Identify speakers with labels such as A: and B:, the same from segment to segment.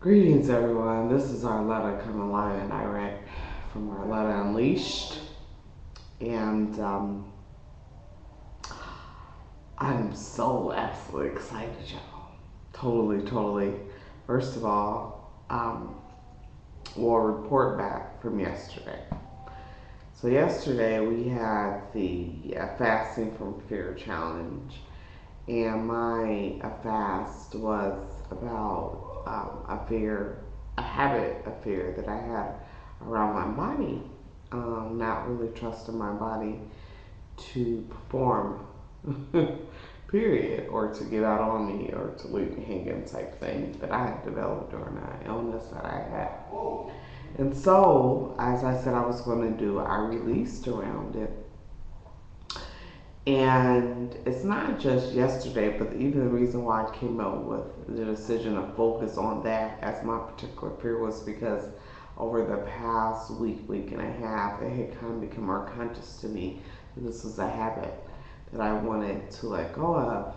A: Greetings, everyone. This is Arletta coming live and direct from Arletta Unleashed. And I'm so absolutely excited, y'all. Totally. First of all, we'll report back from yesterday. So, yesterday we had the Fasting from Fear Challenge. And my fast was about a habit of fear that I had around my body, not really trusting my body to perform, period, or to get out on me or to leave me hanging type thing that I had developed during an illness that I had. And so, as I said I was going to do, I released around it. And it's not just yesterday, but even the reason why I came up with the decision to focus on that as my particular fear was because over the past week and a half, it had kind of become more conscious to me that this was a habit that I wanted to let go of.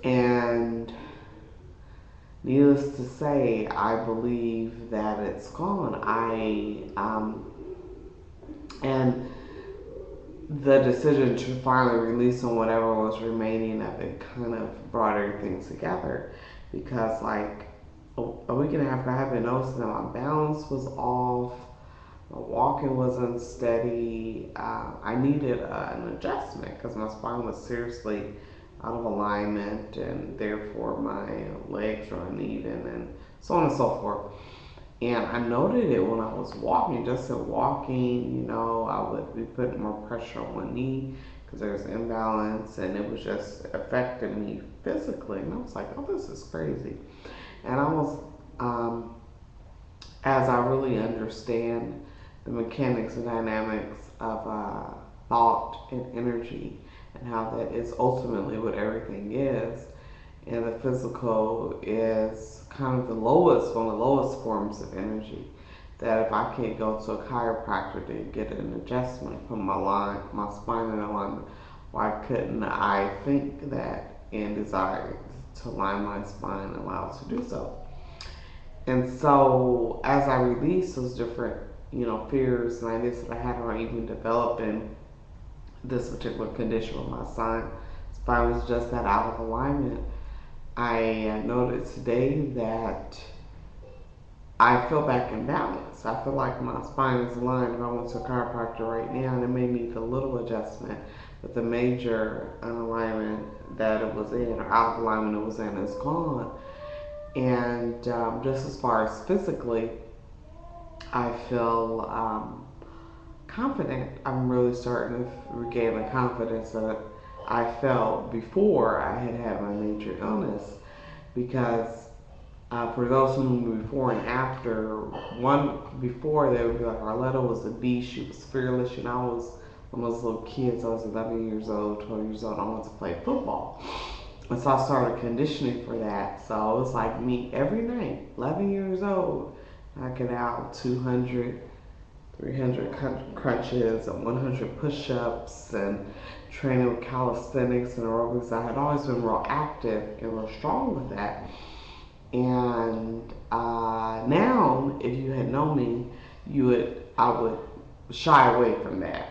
A: And needless to say, I believe that it's gone. And the decision to finally release on whatever was remaining of it kind of brought everything together because like a week and a half ago I have been noticing that my balance was off, my walking was unsteady. I needed an adjustment because my spine was seriously out of alignment and therefore my legs were uneven and so on and so forth. And I noted it when I was walking, just in walking, I would be putting more pressure on one knee because there's imbalance and it was just affecting me physically. And I was like, oh, this is crazy. And I was, as I really understand the mechanics and dynamics of thought and energy and how that is ultimately what everything is, and the physical is kind of one of the lowest forms of energy. That if I can't go to a chiropractor to get an adjustment from my spine in alignment, why couldn't I think that and desire to align my spine and allow it to do so? And so as I released those different, fears and ideas that I had around even developing this particular condition with my spine was just that out of alignment. I noticed today that I feel back in balance. I feel like my spine is aligned. If I went to a chiropractor right now, and it may need a little adjustment, but the major unalignment that it was in, or out of alignment it was in, is gone. And just as far as physically, I feel confident. I'm really starting to regain the confidence that I felt before I had my major illness because for those who knew me before and after, one before they would be like, Arletta was a beast, she was fearless, I was one of those little kids, I was 11 years old, 12 years old, I wanted to play football. And so I started conditioning for that. So it was like me every night, 11 years old, knocking out 200, 300 crunches and 100 push-ups and training with calisthenics and aerobics. I had always been real active and real strong with that. And now, if you had known me, I would shy away from that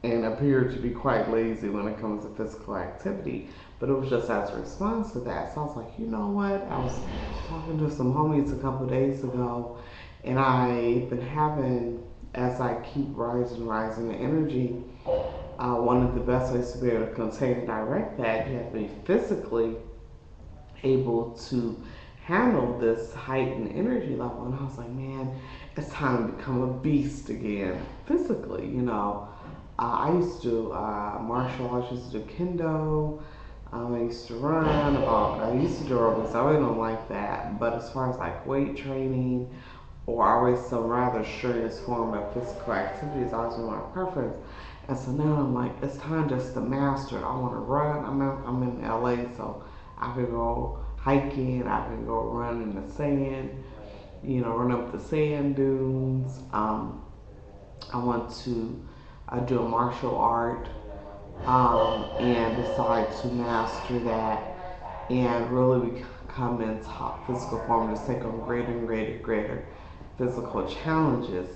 A: and appear to be quite lazy when it comes to physical activity. But it was just as a response to that. So I was like, you know what? I was talking to some homies a couple of days ago, and I've been having, as I keep rising in energy, one of the best ways to be able to contain and direct that, you have to be physically able to handle this heightened energy level. And I was like, man, it's time to become a beast again, physically, I used to do martial arts, I used to do kendo, I used to run, I used to do aerobics. I really don't like that. But as far as like weight training, or always some rather strenuous form of physical activity is always been my preference. And so now I'm like, it's time just to master it. I want to run. I'm in LA, so I can go hiking. I can go run in the sand, run up the sand dunes. I want to do a martial art and decide to master that and really become in top physical form, just take on greater and greater physical challenges.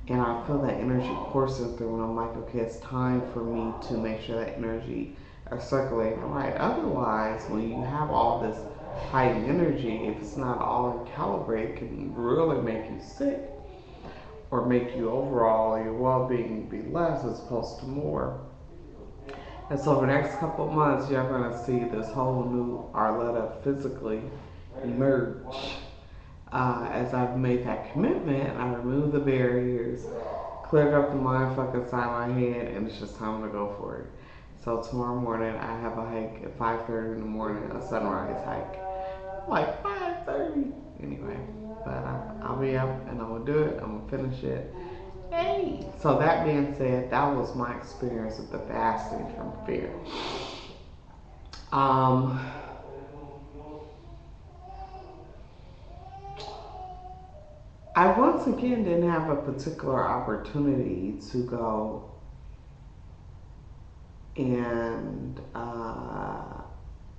A: And I feel that energy coursing through, and I'm like, okay, it's time for me to make sure that energy is circulating right. Otherwise, when you have all this heightened energy, if it's not all calibrated, it can really make you sick or make you overall your well-being be less as opposed to more. And so, for the next couple of months, you're going to see this whole new Arletta physically emerge. As I've made that commitment, I removed the barriers, cleared up the mind fuck inside my head, and it's just time to go for it. So tomorrow morning, I have a hike at 5:30 in the morning, a sunrise hike. Like 5:30. Anyway, but I'll be up and I'm gonna do it. I'm gonna finish it. Hey. So that being said, that was my experience with the fasting from fear. I once again didn't have a particular opportunity to go and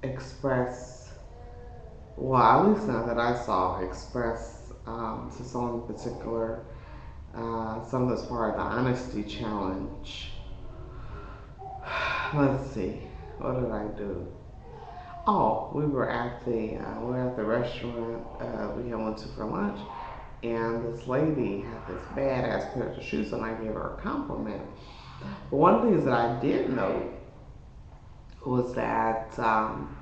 A: express, well, at least now that I saw, express to someone in particular some that's part of the honesty challenge. Let's see, what did I do? Oh, we were at the restaurant we had went to for lunch, and this lady had this badass pair of shoes, and I gave her a compliment. But one of the things that I did note was that I'm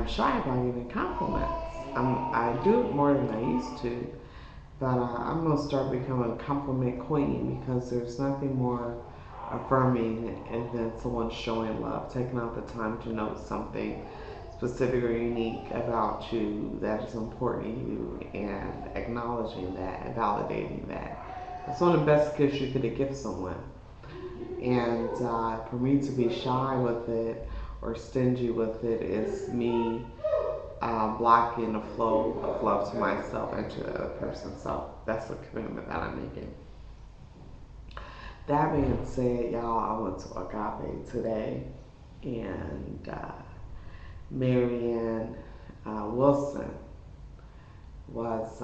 A: shy about giving compliments. I do it more than I used to, but I'm gonna start becoming a compliment queen, because there's nothing more affirming than someone showing love, taking out the time to note something specific or unique about you that is important to you, and acknowledging that and validating that. It's one of the best gifts you could give someone. And for me to be shy with it or stingy with it is me blocking the flow of love to myself and to the other person. So that's the commitment that I'm making. That being said, y'all, I went to Agape today, and Marianne Wilson was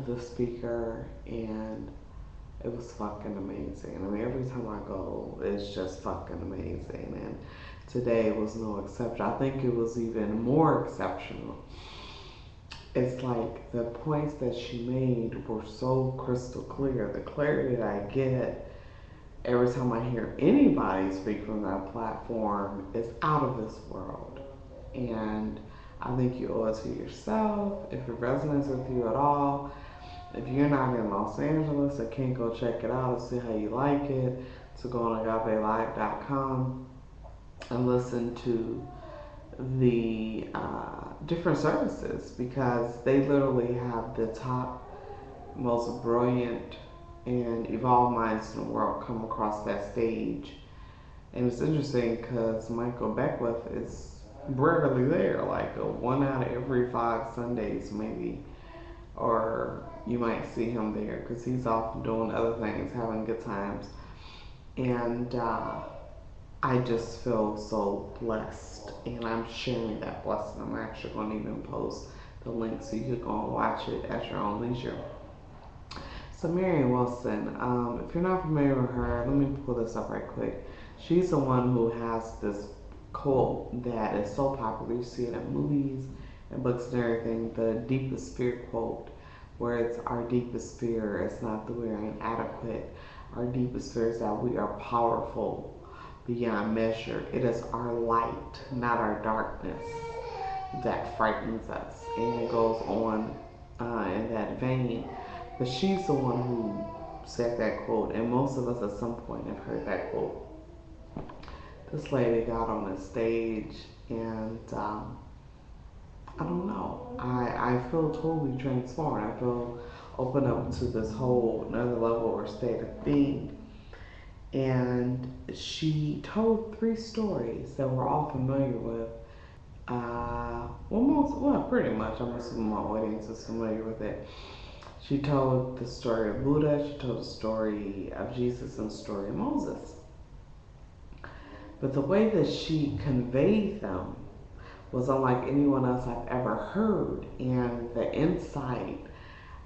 A: the speaker, and it was fucking amazing. I mean, every time I go, it's just fucking amazing, and today was no exception. I think it was even more exceptional. It's like the points that she made were so crystal clear. The clarity that I get every time I hear anybody speak from that platform is out of this world. And I think you owe it to yourself, if it resonates with you at all. If you're not in Los Angeles and can't go check it out and see how you like it, to go on agapelive.com and listen to the different services, because they literally have the top, most brilliant and evolved minds in the world come across that stage. And it's interesting because Michael Beckwith is rarely there, like 1 out of every 5 Sundays maybe, or you might see him there because he's off doing other things, having good times. And I just feel so blessed, and I'm sharing that blessing. I'm actually going to even post the link so you can go and watch it at your own leisure. So Marianne Wilson, if you're not familiar with her, let me pull this up right quick. She's the one who has this quote that is so popular. You see it in movies and books and everything, the deepest fear quote, where it's our deepest fear is not that we are inadequate. Our deepest fear is that we are powerful beyond measure. It is our light, not our darkness, that frightens us. And it goes on in that vein. But she's the one who said that quote, and most of us at some point have heard that quote. This lady got on the stage, and I don't know. I feel totally transformed. I feel open up to this whole another level or state of being. And she told 3 stories that we're all familiar with. Pretty much. I'm assuming my audience is familiar with it. She told the story of Buddha. She told the story of Jesus and the story of Moses. But the way that she conveyed them was unlike anyone else I've ever heard, and the insight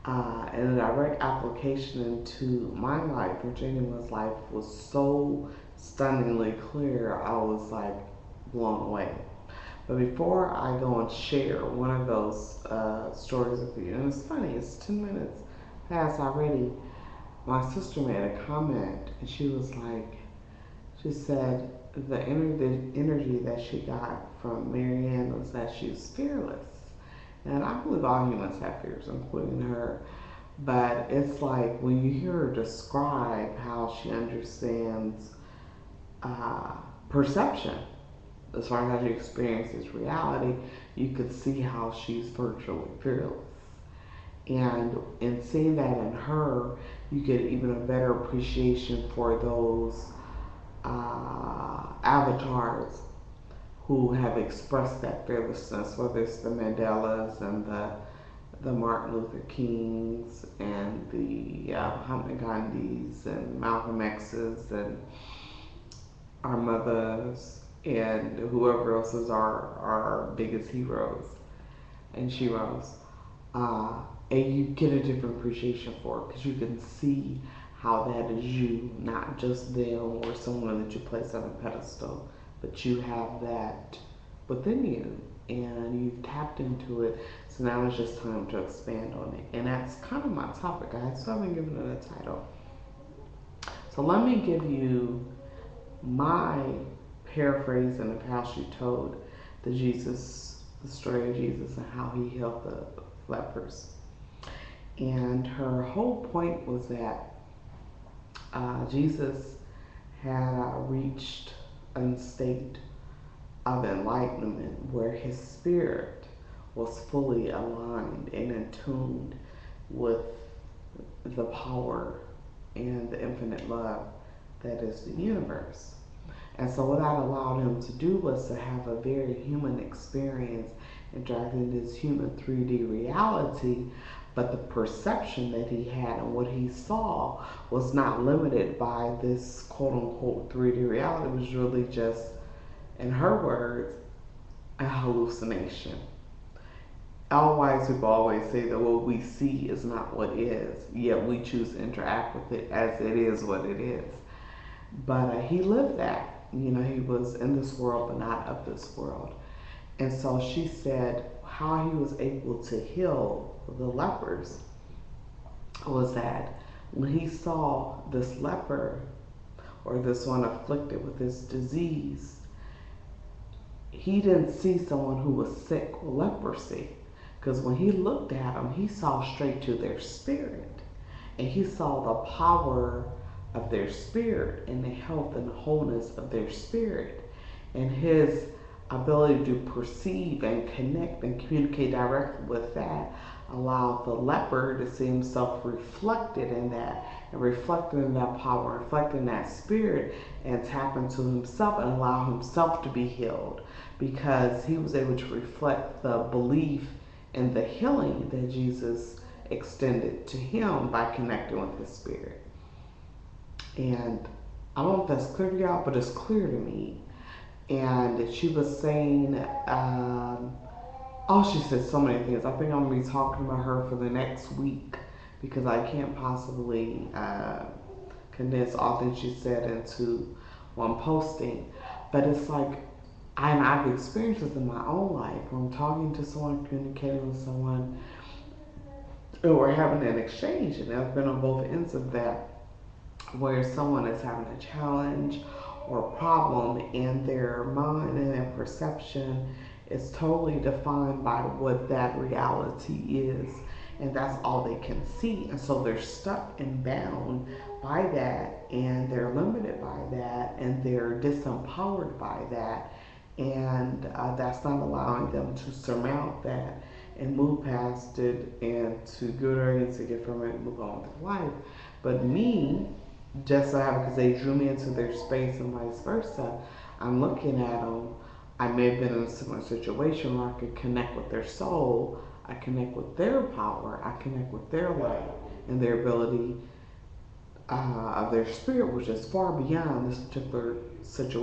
A: and the direct application into my life, Virginia's life, was so stunningly clear. I was like blown away. But before I go and share one of those stories with you, and it's funny, it's 10 minutes past already, my sister made a comment, and she was like, she said the energy that she got from Marianne was that she's fearless. And I believe all humans have fears, including her. But it's like when you hear her describe how she understands uh, perception, as far as how she experiences reality, you could see how she's virtually fearless. And in seeing that in her, you get even a better appreciation for those avatars who have expressed that fearlessness, whether it's the Mandelas and the Martin Luther Kings and the Mahatma Gandhis and Malcolm X's and our mothers and whoever else is our biggest heroes and sheroes. Uh, and you get a different appreciation for it because you can see how that is you, not just them or someone that you place on a pedestal, but you have that within you and you've tapped into it. So now it's just time to expand on it. And that's kind of my topic, guys. So I haven't given it a title. So let me give you my paraphrasing of how she told the story of Jesus and how he healed the lepers. And her whole point was that Jesus had reached a state of enlightenment where his spirit was fully aligned and attuned with the power and the infinite love that is the universe. And so what that allowed him to do was to have a very human experience interacting in this human 3D reality, but the perception that he had and what he saw was not limited by this quote unquote 3D reality. It was really just, in her words, a hallucination. Otherwise, people always say that what we see is not what is, yet we choose to interact with it as it is what it is. But he lived that. You know, he was in this world, but not of this world. And so she said how he was able to heal the lepers was that when he saw this leper or this one afflicted with this disease, he didn't see someone who was sick with leprosy. Because when he looked at them, he saw straight to their spirit. And he saw the power of their spirit and the health and the wholeness of their spirit. And his ability to perceive and connect and communicate directly with that allowed the leper to see himself reflected in that and reflected in that power, reflected in that spirit, and tap into himself and allow himself to be healed because he was able to reflect the belief in the healing that Jesus extended to him by connecting with his spirit. And I don't know if that's clear to y'all, but it's clear to me. And she was saying, she said so many things. I think I'm going to be talking about her for the next week because I can't possibly condense all things she said into one posting. But it's like, I've experienced this in my own life. When I'm talking to someone, communicating with someone, and we're having an exchange, and I've been on both ends of that, where someone is having a challenge or problem and their mind and their perception is totally defined by what that reality is, and that's all they can see. And so they're stuck and bound by that, and they're limited by that, and they're disempowered by that, and that's not allowing them to surmount that and move past it and to get where they need to get from it and move on with life. But me, just so happen because they drew me into their space and vice versa, I'm looking at them. I may have been in a similar situation where I could connect with their soul, I connect with their power, I connect with their light and their ability of their spirit, which is far beyond this particular situation.